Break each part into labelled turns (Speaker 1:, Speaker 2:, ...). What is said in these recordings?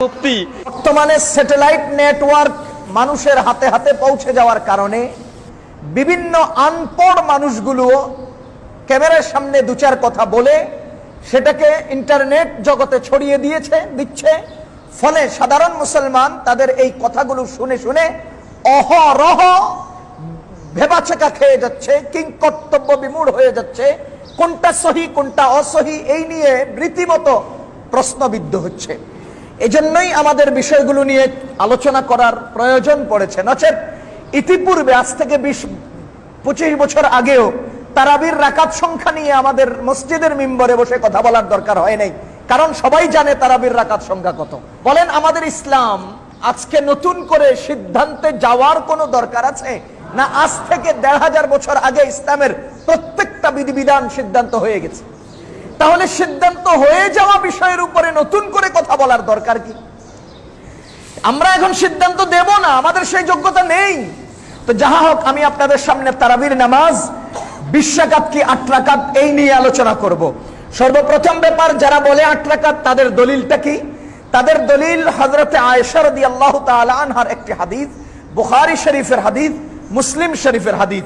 Speaker 1: বর্তমানে satellite network মানুষের হাতে হাতে পৌঁছে যাওয়ার কারণে বিভিন্ন আনপড় মানুষগুলো ক্যামেরার সামনে দু চার কথা বলে সেটাকে ইন্টারনেট জগতে ছড়িয়ে দিচ্ছে। ফলে সাধারণ মুসলমান তাদের এই কথাগুলো শুনে শুনে অহরহ ভেবাচেকা খেয়ে যাচ্ছে, কিংকর্তব্য বিমূঢ় হয়ে যাচ্ছে। কোনটা সহি কোনটা অসহি এই নিয়ে রীতিমতো প্রশ্নবিদ্ধ হচ্ছে। এজন্যই আমাদের বিষয়গুলো নিয়ে আলোচনা করার প্রয়োজন পড়েছে। নচেত ইতিপূর্বে আজ থেকে 20-25 বছর আগেও তারাবির রাকাত সংখ্যা নিয়ে আমাদের মসজিদের মিম্বরে বসে কথা বলার দরকার হয় নাই, কারণ সবাই জানে তারাবির রাকাত সংখ্যা কত। বলেন, আমাদের ইসলাম আজকে নতুন করে সিদ্ধান্তে যাওয়ার কোনো দরকার আছে না? আজ থেকে 1500 বছর আগে ইসলামের প্রত্যেকটা বিধিবিধান সিদ্ধান্ত হয়ে গেছে। তাহলে সিদ্ধান্ত হয়ে যাওয়া বিষয়ের উপরে নতুন করে কথা বলার দরকার কি? আমরা এখন সিদ্ধান্ত দেব না, আমাদের সেই যোগ্যতা নেই। তো যাহা হোক, আমি আপনাদের সামনে তারাবির নামাজ 20 রাকাত কি 8 রাকাত এই নিয়ে আলোচনা করব। সর্বপ্রথম ব্যাপার, যারা বলে 8 রাকাত তাদের দলিলটা কি? তাদের দলিল হযরতে আয়েশা রাদিয়াল্লাহু তাআলা আনহার একটি হাদিস, বুখারী শরীফের হাদিস, মুসলিম শরীফের হাদিস।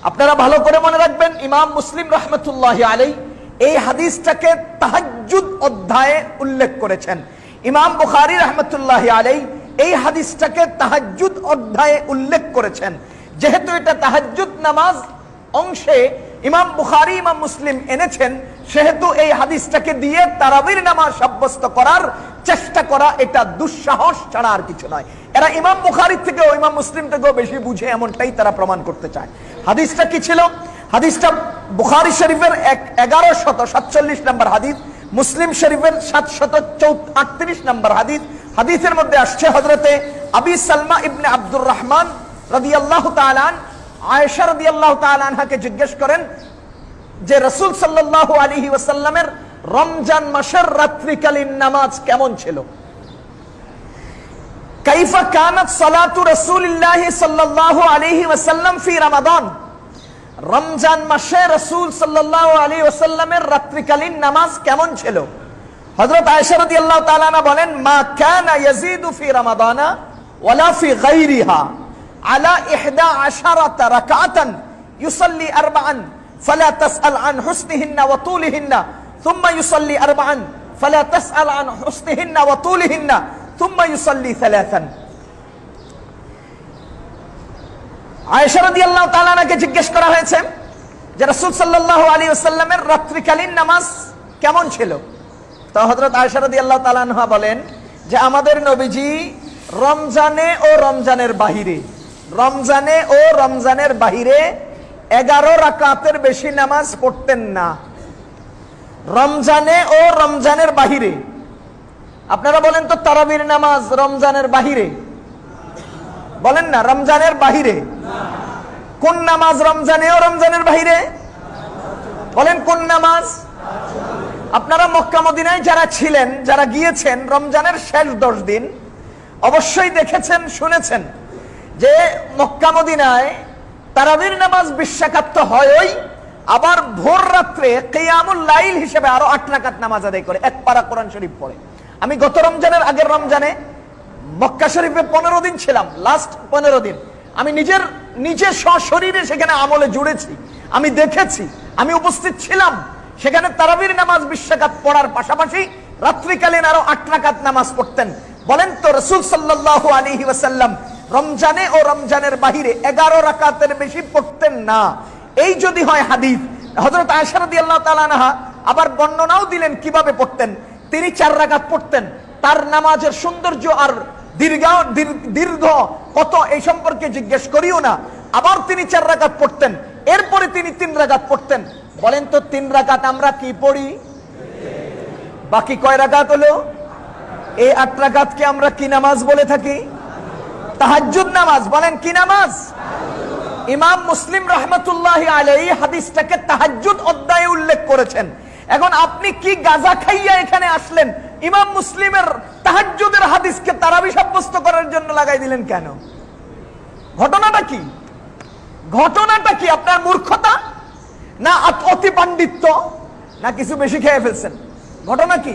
Speaker 1: আপনারা ভালো করে মনে রাখবেন, ইমাম মুসলিম রাহমাতুল্লাহি আলাইহি এই হাদিসটাকে তাহাজ্জুদ অধ্যায়ে উল্লেখ করেছেন। ইমাম বুখারী রাহমাতুল্লাহি আলাইহি এই হাদিসটাকে তাহাজ্জুদ অধ্যায়ে উল্লেখ করেছেন। যেহেতু এটা তাহাজ্জুদ নামাজ অংশে ইমাম বুখারী ইমাম মুসলিম এনেছেন, সেহেতু এই হাদিসটাকে দিয়ে তারাবির নামাজ সাব্যস্ত করার চেষ্টা করা এটা দুঃসাহস ছাড়া আর কিছু নয়। এরা ইমাম বুখারী থেকেও ইমাম মুসলিম থেকেও বেশি বুঝে, এমনটাই তারা প্রমাণ করতে চায়। হাদিসটা কি ছিল? হাদিসটা বুখারী শরীফের 1147 নম্বর হাদিস, মুসলিম শরীফের 738 নম্বর হাদিস। হাদিসের মধ্যে আসছে, হযরতে আবি সালমা ইবনে আব্দুর রহমান রাদিয়াল্লাহু তাআলা আয়েশা রাদিয়াল্লাহু তাআলা আনহাকে জিজ্ঞেস করেন যে রাসূল সাল্লাল্লাহু আলাইহি ওয়াসাল্লামের রমজান মাসের রাত্রিকালীন নামাজ কেমন ছিল? কাইফা কানাত সালাতু রাসূলিল্লাহি সাল্লাল্লাহু আলাইহি ওয়াসাল্লাম ফি রমাদান। রমজান মাসে রাসূল সাল্লাল্লাহু আলাইহি ওয়াসাল্লামের রাত্রিকালীন নামাজ কেমন ছিল? হযরত আয়েশা রাদিয়াল্লাহু তাআলা বলেন, মা কানা ইয়াজিদু ফি রমাদানা ওয়ালা ফি গায়রিহা আলা 11 রাকাতান ইউসাল্লি 4 ফালা তাসআল আন হুসনিহিন্না ওয়া তুলিহিন্না থুম্মা ইউসাল্লি 4 ফালা তাসআল আন হুসনিহিন্না ওয়া তুলিহিন্না থুম্মা ইউসাল্লি 3। আয়েশা রাদিয়াল্লাহু তাআলা কে জিজ্ঞেস করা হয়েছে যে রাসূল সাল্লাল্লাহু আলাইহি ওয়াসাল্লামের রাত্রিকালীন নামাজ কেমন ছিল? তো হযরত আয়েশা রাদিয়াল্লাহু তাআলা আনহা বলেন যে আমাদের নবীজি রমজানে ও রমজানের বাহিরে 11 রাকাতের বেশি নামাজ পড়তেন না। রমজানে ও রমজানের বাহিরে। আপনারা বলেন তো, তারাবির নামাজ রমজানের বাহিরে? বলেন না, রমজানের বাহিরে। কোন নামাজ রমজানে ও রমজানের বাহিরে? বলেন কোন নামাজ? আপনারা মক্কা মদিনায় যারা ছিলেন, যারা গিয়েছেন রমজানের শেষ 10 দিন, অবশ্যই দেখেছেন, শুনেছেন যে মক্কা মদিনায় তারাবির নামাজ 20 রাকাত তো হয়ই, আবার ভোর রাত্রে কিয়ামুল লাইল হিসেবে আরো 8 রাকাত নামাজ আদায় করে, এক পারা কোরআন শরীফ পড়ে। আমি গত রমজানের আগের রমজানে মক্কা শরীফে 15 দিন ছিলাম, লাস্ট 15 দিন আমি নিজে সশরীরে সেখানে আমলে জুড়েছি, আমি দেখেছি, আমি উপস্থিত ছিলাম। সেখানে তারাবির নামাজ 20 রাকাত পড়ার পাশাপাশি রাত্রিকালীন আরো 8 রাকাত নামাজ পড়তেন। বলেন তো, রাসূল সাল্লাল্লাহু আলাইহি ওয়াসাল্লাম রমজানে ও রমজানের বাহিরে 11 রাকাতের বেশি পড়তেন না। এই যদি হয় হাদিস, হযরত আয়েশা রাদিয়াল্লাহু তাআলা আনহা আবার বর্ণনাও দিলেন কিভাবে পড়তেন। তিনি 4 রাকাত পড়তেন। তার নামাজের সৌন্দর্য আর দীর্ঘ কত এই সম্পর্কে জিজ্ঞেস করিও না। আবার তিনি 4 রাকাত পড়তেন, এরপরে তিনি 3 রাকাত পড়তেন। বলেন তো, 3 রাকাত আমরা কি পড়ি? বাকি কয় রাকাত হলো? এই 8 রাকাতকে আমরা কি নামাজ বলে থাকি? তাহাজ্জুদ নামাজ। বলেন কি নামাজ? ইমাম মুসলিম রাহমাতুল্লাহি আলাইহি হাদিসটাকে তাহাজ্জুদ অধ্যায়ে উল্লেখ করেছেন। এখন আপনি কি গাঁজা খাইয়া এখানে আসলেন? ইমাম মুসলিমের তাহাজ্জুদের হাদিসকে তারাবি সাব্যস্ত করার জন্য লাগাই দিলেন কেন? ঘটনাটা কি? আপনার মূর্খতা না অতি পাণ্ডিত্য না কিছু বেশি খেয়ে ফেলছেন? ঘটনা কি?